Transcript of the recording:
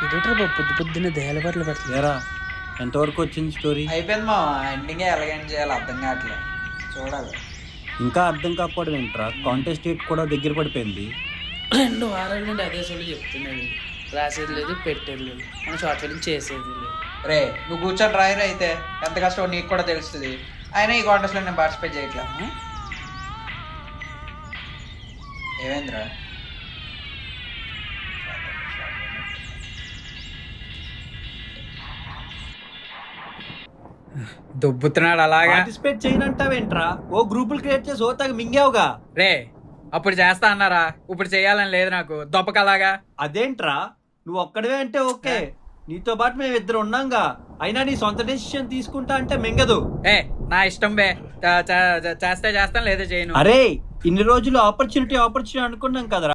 Editor పొద్దున్నే దయాల బట్టలు పెడతారు. లేరా ఎంతవరకు వచ్చింది స్టోరీ? అయిపోయింది మా ఎండింగే ఎలాగైనా చేయాలి అర్థం కావట్లేదు, చూడాలి. ఇంకా అర్థం కాకపోవడం ఏంట్రా, కాంటెస్ట్ డేట్ కూడా దగ్గర పడిపోయింది. 2 వారాల నుండి అదే సొల్లు చెప్తున్నాడు. రాసేది లేదు, పెట్టేది లేదు, మనం షార్ట్ ఫిల్మ్ చేసేది లేదు. రే నువ్వు కూర్చొని రాయరు అయితే ఎంత కష్టం నీకు కూడా తెలుస్తుంది. అయినా ఈ కాంటెస్ట్లో నేను పార్టిసిపేట్ చేయట్లా. ఏమైందిరా? దుబ్బుతున్నాడు అలాగా. పార్టిసిపేట్ చేయనంటావేంట్రా? ఓ గ్రూపులు క్రియేట్ చేసి ఓతాగా మింగావుగా. రే అప్పుడు చేస్తా అన్నారా, ఇప్పుడు చేయాలని లేదు నాకు, దొప్పకలాగా. అదేంట్రా నువ్వు ఒక్కడవే అంటే ఓకే, నీతో పాటు మేము 2 ఉన్నాంగా. అయినా నీ సొంత డెసిషన్ తీసుకుంటా అంటే మింగదు. ఏ నా ఇష్టం బే, చేస్తే చేస్తాను లేదా చేయను. అరే ఇన్ని రోజులు ఆపర్చునిటీ అనుకున్నాం కదరా.